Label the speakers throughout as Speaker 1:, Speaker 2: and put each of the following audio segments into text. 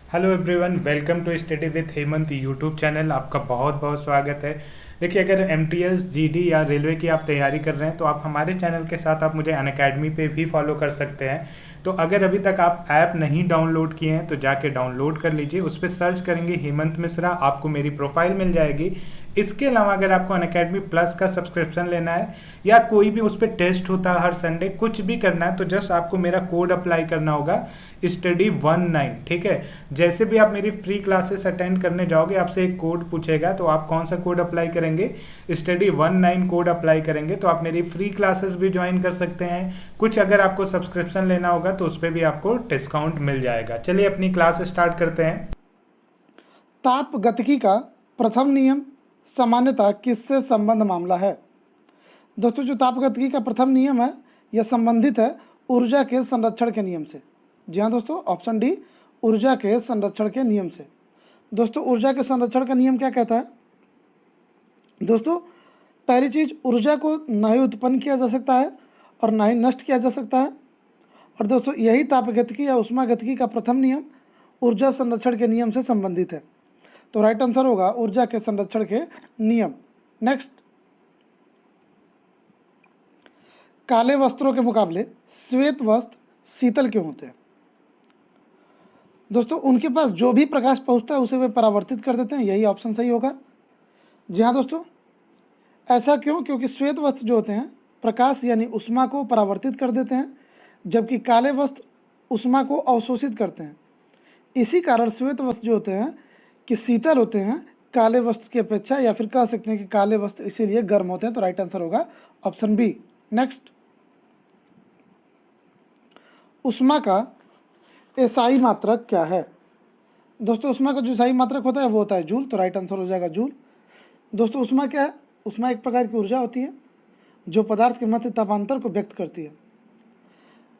Speaker 1: Hello everyone, welcome to study with Hemant YouTube channel. आपका बहुत बहुत स्वागत है। देखिए, अगर एमटीएस, जीडी या रेलवे की आप तैयारी कर रहे हैं तो आप हमारे चैनल के साथ आप मुझे अनअकैडमी पे भी फॉलो कर सकते हैं। तो अगर अभी तक आप ऐप नहीं डाउनलोड किए हैं तो जाके डाउनलोड कर लीजिए। उस पर सर्च करेंगे हेमंत मिश्रा, आपको मेरी प्रोफाइल मिल जाएगी। इसके अलावा अगर आपको अनअकैडमी प्लस का सब्सक्रिप्शन लेना है या कोई भी उस पर टेस्ट होता है हर संडे, कुछ भी करना है, तो जस्ट आपको मेरा कोड अप्लाई करना होगा, study19। ठीक है। जैसे भी आप मेरी फ्री क्लासेस अटेंड करने जाओगे आपसे एक कोड पूछेगा, तो आप कौन सा कोड अप्लाई करेंगे? study19 कोड अप्लाई करेंगे तो आप मेरी फ्री क्लासेस भी ज्वाइन कर सकते हैं। कुछ अगर आपको सब्सक्रिप्शन लेना होगा तो उस पर भी आपको डिस्काउंट मिल जाएगा। चलिए अपनी क्लास स्टार्ट करते हैं।
Speaker 2: ताप गतिकी का प्रथम नियम सामान्यतः किससे संबंध मामला है? दोस्तों, जो ताप गतिकी का प्रथम नियम है यह संबंधित है ऊर्जा के संरक्षण के नियम से। जी हाँ दोस्तों, ऑप्शन डी, ऊर्जा के संरक्षण के नियम से। दोस्तों, ऊर्जा के संरक्षण का नियम क्या कहता है? दोस्तों, पहली चीज़, ऊर्जा को ना ही उत्पन्न किया जा सकता है और ना ही नष्ट किया जा सकता है। और दोस्तों, यही ताप गतिकी या उष्मा गतिकी का प्रथम नियम ऊर्जा संरक्षण के नियम से संबंधित है। तो राइट आंसर होगा ऊर्जा के संरक्षण के नियम। नेक्स्ट, काले वस्त्रों के मुकाबले श्वेत वस्त्र शीतल क्यों होते हैं? दोस्तों, उनके पास जो भी प्रकाश पहुंचता है उसे वे परावर्तित कर देते हैं, यही ऑप्शन सही होगा। जी हाँ दोस्तों, ऐसा क्यों? क्योंकि श्वेत वस्त्र जो होते हैं प्रकाश यानी उष्मा को परावर्तित कर देते हैं, जबकि काले वस्त्र उष्मा को अवशोषित करते हैं। इसी कारण श्वेत वस्त्र जो होते हैं कि शीतल होते हैं काले वस्त्र की अपेक्षा, या फिर कह सकते हैं कि काले वस्त्र इसीलिए गर्म होते हैं। तो राइट आंसर होगा ऑप्शन बी। नेक्स्ट, उष्मा का एसआई मात्रक क्या है? दोस्तों, उष्मा का जो एसआई मात्रक होता है वो होता है जूल। तो राइट आंसर हो जाएगा जूल। दोस्तों, उष्मा क्या है? उष्मा एक प्रकार की ऊर्जा होती है जो पदार्थ के मध्य तापांतर को व्यक्त करती है।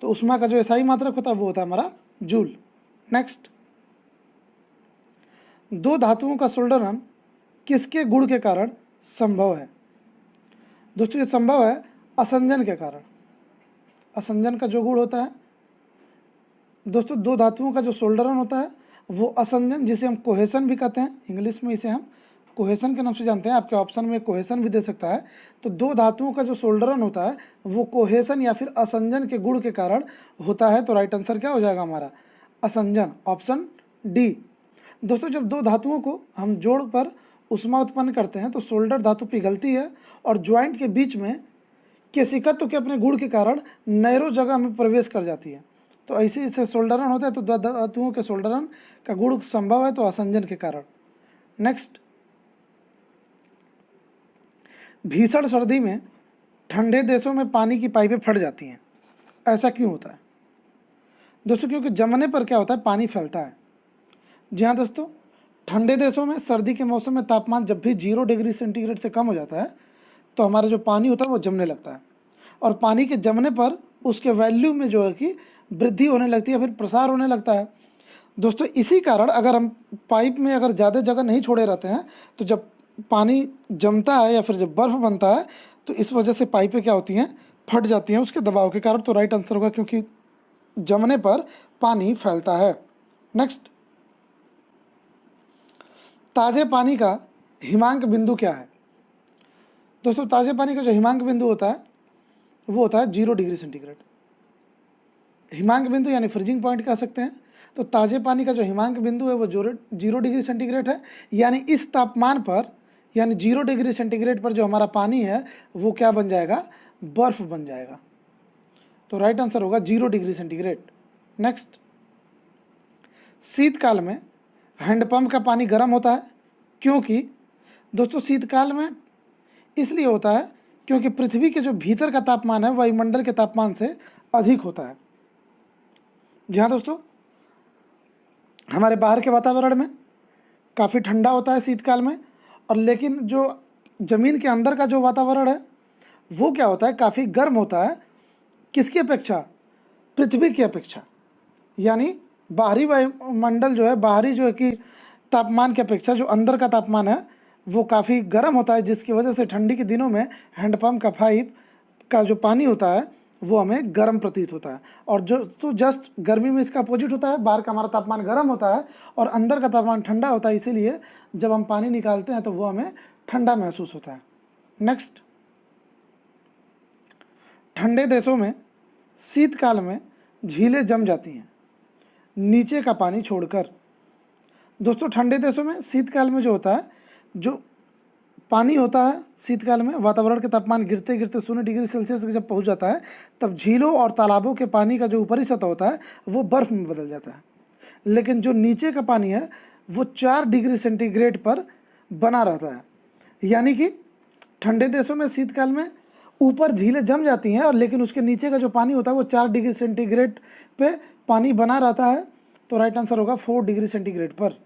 Speaker 2: तो उष्मा का जो एसआई मात्रक होता है वो होता है हमारा जूल। नेक्स्ट, दो धातुओं का सोल्डरन किसके गुण के कारण संभव है? दोस्तों, ये संभव है असंजन के कारण। असंजन का जो गुण होता है दोस्तों, दो धातुओं का जो सोल्डरन होता है वो असंजन, जिसे हम कोहेसन भी कहते हैं, इंग्लिश में इसे हम कोहेसन के नाम से जानते हैं। आपके ऑप्शन में कोहेसन भी दे सकता है। तो दो धातुओं का जो सोल्डरन होता है वो कोहेसन या फिर असंजन के गुण के कारण होता है। तो राइट आंसर क्या हो जाएगा हमारा? असंजन, ऑप्शन डी। दोस्तों, जब दो धातुओं को हम जोड़ पर उष्मा उत्पन्न करते हैं तो सोल्डर धातु पिघलती है और ज्वाइंट के बीच में केशिकत्व के अपने गुण के कारण नैरो जगह में प्रवेश कर जाती है। तो ऐसे इसे सोल्डरन होता है। तो दो धातुओं के सोल्डरन का गुण संभव है तो असंजन के कारण। नेक्स्ट, भीषण सर्दी में ठंडे देशों में पानी की पाइपें फट जाती हैं, ऐसा क्यों होता है? दोस्तों, क्योंकि जमने पर क्या होता है, पानी फैलता है। जी हाँ दोस्तों, ठंडे देशों में सर्दी के मौसम में तापमान जब भी 0 डिग्री सेंटीग्रेड से कम हो जाता है तो हमारा जो पानी होता है वो जमने लगता है, और पानी के जमने पर उसके वैल्यू में जो है कि वृद्धि होने लगती है, फिर प्रसार होने लगता है। दोस्तों, इसी कारण अगर हम पाइप में अगर ज़्यादा जगह नहीं छोड़े रहते हैं तो जब पानी जमता है या फिर जब बर्फ़ बनता है तो इस वजह से पाइपें क्या होती हैं, फट जाती हैं उसके दबाव के कारण। तो राइट आंसर होगा क्योंकि जमने पर पानी फैलता है। नेक्स्ट, ताज़े पानी का हिमांक बिंदु क्या है? दोस्तों, ताज़े पानी का जो हिमांक बिंदु होता है वो होता है 0 डिग्री सेंटीग्रेड। हिमांक बिंदु यानी फ्रीजिंग पॉइंट कह सकते हैं। तो ताज़े पानी का जो हिमांक बिंदु है वो 0 डिग्री सेंटीग्रेड है, यानी इस तापमान पर यानी 0 डिग्री सेंटीग्रेड पर जो हमारा पानी है वो क्या बन जाएगा? बर्फ़ बन जाएगा। तो राइट आंसर होगा 0 डिग्री सेंटीग्रेड। नेक्स्ट, शीतकाल में हैंडपंप का पानी गर्म होता है, क्योंकि दोस्तों शीतकाल में इसलिए होता है क्योंकि पृथ्वी के जो भीतर का तापमान है वायुमंडल के तापमान से अधिक होता है। जी हाँ दोस्तों, हमारे बाहर के वातावरण में काफ़ी ठंडा होता है शीतकाल में, और लेकिन जो ज़मीन के अंदर का जो वातावरण है वो क्या होता है, काफ़ी गर्म होता है। किसकी अपेक्षा? पृथ्वी की अपेक्षा। यानी बाहरी वायुमंडल जो है, बाहरी जो है कि तापमान की अपेक्षा जो अंदर का तापमान है वो काफ़ी गर्म होता है, जिसकी वजह से ठंडी के दिनों में हैंडपम्प का पाइप का जो पानी होता है वो हमें गर्म प्रतीत होता है। और जो तो जस्ट गर्मी में इसका अपोजिट होता है, बाहर का हमारा तापमान गर्म होता है और अंदर का तापमान ठंडा होता है, इसीलिए जब हम पानी निकालते हैं तो वो हमें ठंडा महसूस होता है। नेक्स्ट, ठंडे देशों में शीतकाल में झीलें जम जाती हैं नीचे का पानी छोड़कर। दोस्तों ठंडे देशों में शीतकाल में जो होता है, जो पानी होता है शीतकाल में, वातावरण के तापमान गिरते गिरते 0 डिग्री सेल्सियस तक जब पहुंच जाता है, तब झीलों और तालाबों के पानी का जो ऊपरी सतह होता है वो बर्फ़ में बदल जाता है। लेकिन जो नीचे का पानी है वो 4 डिग्री सेंटीग्रेड पर बना रहता है। यानी कि ठंडे देशों में शीतकाल में ऊपर झीलें जम जाती हैं, और लेकिन उसके नीचे का जो पानी होता है वो 4 डिग्री सेंटीग्रेड पे पानी बना रहता है। तो राइट आंसर होगा 4 डिग्री सेंटीग्रेड पर।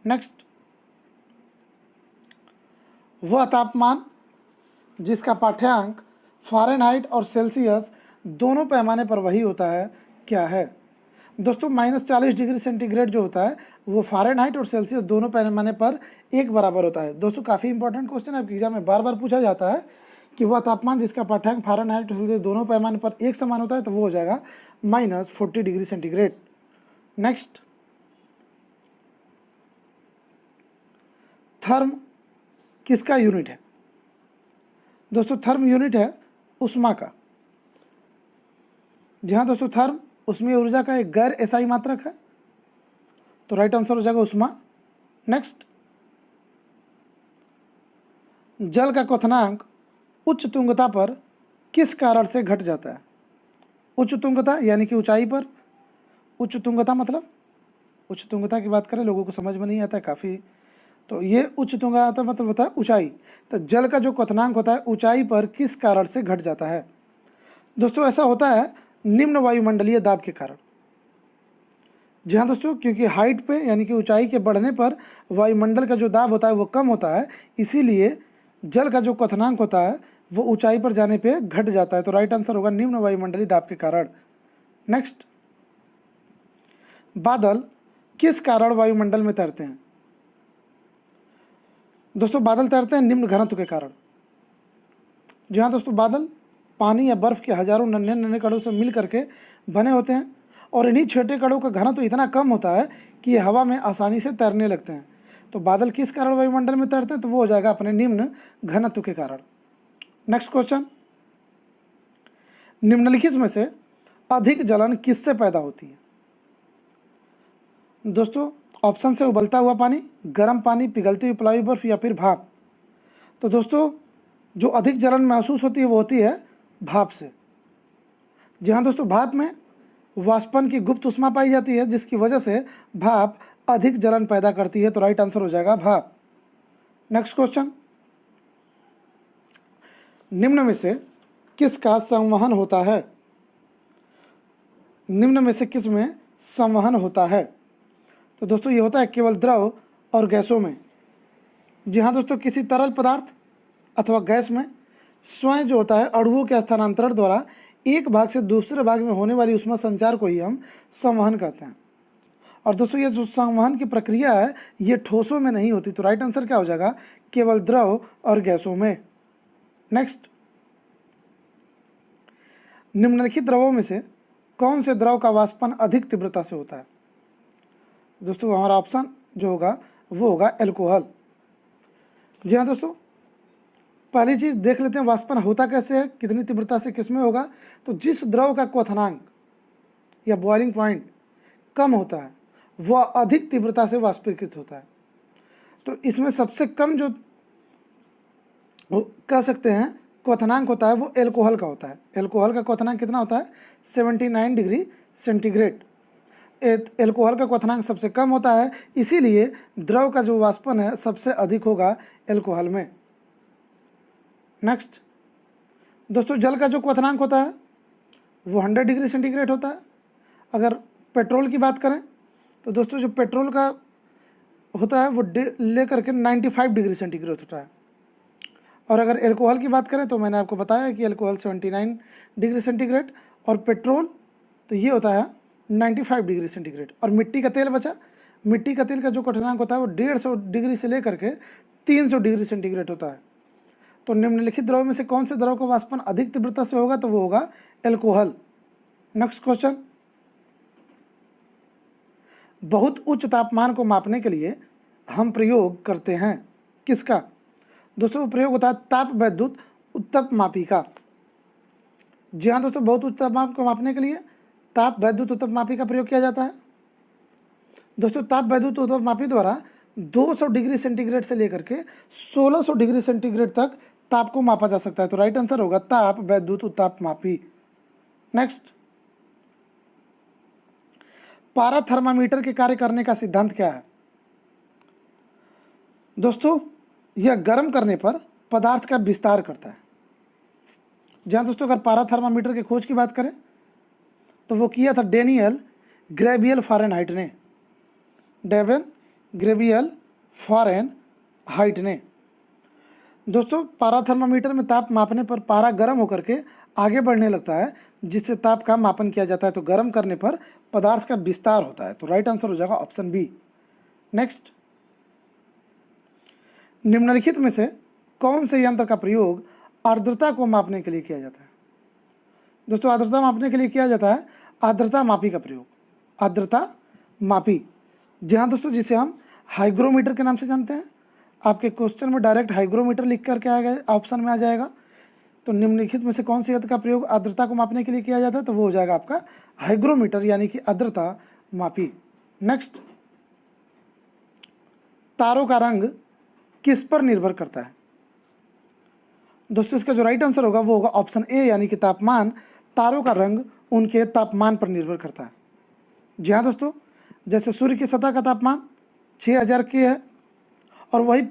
Speaker 2: नेक्स्ट, वह तापमान जिसका पाठ्यांक फ़ारेनहाइट और सेल्सियस दोनों पैमाने पर वही होता है, क्या है? दोस्तों -40 डिग्री सेंटीग्रेड जो होता है वो फ़ारेनहाइट और सेल्सियस दोनों पैमाने पर एक बराबर होता है। दोस्तों काफ़ी इंपॉर्टेंट क्वेश्चन है, आपके एग्जाम में बार बार पूछा जाता है कि वह तापमान जिसका पाठ्यांक फ़ारेनहाइट और सेल्सियस दोनों पैमाने पर एक समान होता है, तो वो हो जाएगा -40 डिग्री सेंटीग्रेड। नेक्स्ट, थर्म किसका यूनिट है? दोस्तों थर्म यूनिट है उष्मा का। जी हाँ दोस्तों, थर्म उसमें ऊर्जा का एक गैर एसआई मात्रक है, तो राइट आंसर हो जाएगा उष्मा। नेक्स्ट, जल का क्वथनांक उच्च तुंगता पर किस कारण से घट जाता है? उच्च तुंगता यानी कि ऊंचाई पर। उच्च तुंगता मतलब, उच्च तुंगता की बात करें लोगों को समझ में नहीं आता है काफ़ी, तो ये उच्च तुंगता मतलब होता है ऊंचाई। तो जल का जो क्वथनांक होता है ऊंचाई पर किस कारण से घट जाता है? दोस्तों ऐसा होता है निम्न वायुमंडलीय दाब के कारण। जी हाँ दोस्तों, क्योंकि हाइट पे यानी कि ऊंचाई के बढ़ने पर वायुमंडल का जो दाब होता है वो कम होता है, इसीलिए जल का जो क्वथनांक होता है वो ऊंचाई पर जाने पे घट जाता है। तो राइट आंसर होगा निम्न वायुमंडलीय दाब के कारण। नेक्स्ट, बादल किस कारण वायुमंडल में तैरते हैं? दोस्तों बादल तैरते हैं निम्न घनत्व के कारण। जी हाँ दोस्तों, बादल पानी या बर्फ़ के हजारों नन्हे नन्हे कणों से मिल करके बने होते हैं, और इन्हीं छोटे कणों का घनत्व इतना कम होता है कि ये हवा में आसानी से तैरने लगते हैं। तो बादल किस कारण वायुमंडल में तैरते हैं? तो वो हो जाएगा अपने निम्न घनत्व के कारण। नेक्स्ट क्वेश्चन, निम्नलिखित में से अधिक जलन किससे पैदा होती है? दोस्तों ऑप्शन से उबलता हुआ पानी, गर्म पानी, पिघलती हुई पलाई बर्फ या फिर भाप। तो दोस्तों जो अधिक जलन महसूस होती है वो होती है भाप से। जी हाँ दोस्तों, भाप में वाष्पन की गुप्त ऊष्मा पाई जाती है, जिसकी वजह से भाप अधिक जलन पैदा करती है। तो राइट आंसर हो जाएगा भाप। नेक्स्ट क्वेश्चन, निम्न में से किसका संवहन होता है? निम्न में से किस में संवहन होता है? तो दोस्तों ये होता है केवल द्रव और गैसों में। जी हाँ दोस्तों, किसी तरल पदार्थ अथवा गैस में स्वयं जो होता है अणुओं के स्थानांतरण द्वारा एक भाग से दूसरे भाग में होने वाली ऊष्मा संचार को ही हम संवहन कहते हैं। और दोस्तों ये जो संवहन की प्रक्रिया है ये ठोसों में नहीं होती। तो राइट आंसर क्या हो जाएगा? केवल द्रव और गैसों में। नेक्स्ट, निम्नलिखित द्रवों में से कौन से द्रव का वाष्पन अधिक तीव्रता से होता है? दोस्तों हमारा ऑप्शन जो होगा वो होगा एल्कोहल। जी हाँ दोस्तों, पहली चीज़ देख लेते हैं वाष्पन होता कैसे है, कितनी तीव्रता से किस में होगा। तो जिस द्रव का क्वथनांक या बॉइलिंग पॉइंट कम होता है वह अधिक तीव्रता से वाष्पीकृत होता है। तो इसमें सबसे कम जो कह सकते हैं क्वथनांक होता है वो एल्कोहल का होता है। एल्कोहल का क्वथनांक कितना होता है? 79 डिग्री सेंटीग्रेड। एल्कोहल का क्वथनांक सबसे कम होता है, इसीलिए द्रव का जो वाष्पन है सबसे अधिक होगा एल्कोहल में। नेक्स्ट दोस्तों, जल का जो क्वथनांक होता है वो 100 डिग्री सेंटीग्रेड होता है। अगर पेट्रोल की बात करें तो दोस्तों जो पेट्रोल का होता है वो लेकर के 95 डिग्री सेंटीग्रेड होता है। और अगर एल्कोहल की बात करें तो मैंने आपको बताया कि एल्कोहल 79 डिग्री सेंटीग्रेड और पेट्रोल तो ये होता है 95 डिग्री सेंटीग्रेड। और मिट्टी का तेल बचा, मिट्टी का तेल का जो क्वथनांक होता है वो 150 डिग्री से लेकर के 300 डिग्री सेंटीग्रेड होता है। तो निम्नलिखित द्रव में से कौन से द्रव का वाष्पन अधिक तीव्रता से होगा? तो वो होगा एल्कोहल। नेक्स्ट क्वेश्चन, बहुत उच्च तापमान को मापने के लिए हम प्रयोग करते हैं किसका? दोस्तों प्रयोग होता है ताप वैद्युत उत्तपमापी का। जी हाँ दोस्तों, बहुत उच्च तापमान को मापने के लिए ताप वैद्युत उत्तपमापी का प्रयोग किया जाता है। दोस्तों ताप वैद्युत उत्तपमापी द्वारा 200 डिग्री सेंटीग्रेड से लेकर के 1600 डिग्री सेंटीग्रेड तक ताप को मापा जा सकता है। तो राइट आंसर होगा ताप वैद्युत उत्तपमापी। नेक्स्ट, पारा थर्मामीटर के कार्य करने का सिद्धांत क्या है? दोस्तों यह गर्म करने पर पदार्थ का विस्तार करता है। जहाँ दोस्तों अगर पारा थर्मामीटर की खोज की बात करें तो वो किया था डेनियल ग्रेबियल फारेनहाइट ने। डेवन ग्रेबियल फारेनहाइट ने। दोस्तों पारा थर्मामीटर में ताप मापने पर पारा गर्म होकर के आगे बढ़ने लगता है, जिससे ताप का मापन किया जाता है। तो गर्म करने पर पदार्थ का विस्तार होता है। तो राइट आंसर हो जाएगा ऑप्शन बी। नेक्स्ट, निम्नलिखित में से कौन से यंत्र का प्रयोग आर्द्रता को मापने के लिए किया जाता है? दोस्तों आर्द्रता मापने के लिए किया जाता है आर्द्रता मापी का प्रयोग। आर्द्रता मापी, जी हाँ दोस्तों, जिसे हम हाइग्रोमीटर के नाम से जानते हैं। आपके क्वेश्चन में डायरेक्ट हाइग्रोमीटर लिख करके आएगा, ऑप्शन में आ जाएगा। तो निम्नलिखित में से कौन से यंत्र का प्रयोग आर्द्रता को मापने के लिए किया जाता है? तो वो हो जाएगा आपका हाइग्रोमीटर, यानी कि आर्द्रता मापी। नेक्स्ट, तारों का रंग किस पर निर्भर करता है? दोस्तों इसका जो राइट आंसर होगा वो होगा ऑप्शन ए, यानी कि तापमान। तारों का रंग उनके तापमान पर निर्भर करता है। जी हाँ दोस्तों, जैसे सूर्य की सतह का तापमान 6000 के है और वही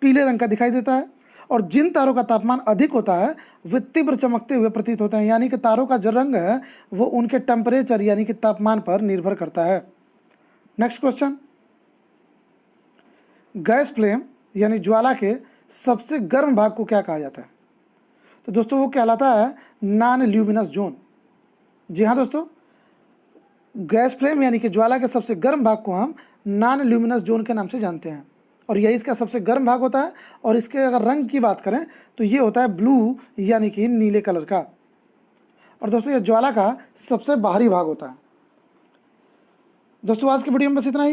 Speaker 2: पीले रंग का दिखाई देता है, और जिन तारों का तापमान अधिक होता है वे तीव्र चमकते हुए प्रतीत होते हैं। यानी कि तारों का जो रंग है वो उनके टेम्परेचर यानी कि तापमान पर निर्भर करता है। नेक्स्ट क्वेश्चन, गैस फ्लेम यानी ज्वाला के सबसे गर्म भाग को क्या कहा जाता है? तो दोस्तों वो कहलाता है नॉन ल्यूमिनस जोन। जी हाँ दोस्तों, गैस फ्लेम यानी कि ज्वाला के सबसे गर्म भाग को हम नॉन ल्यूमिनस जोन के नाम से जानते हैं, और यही इसका सबसे गर्म भाग होता है। और इसके अगर रंग की बात करें तो ये होता है ब्लू, यानी कि नीले कलर का। और दोस्तों ये ज्वाला का सबसे बाहरी भाग होता है। दोस्तों आज की वीडियो में बस इतना ही।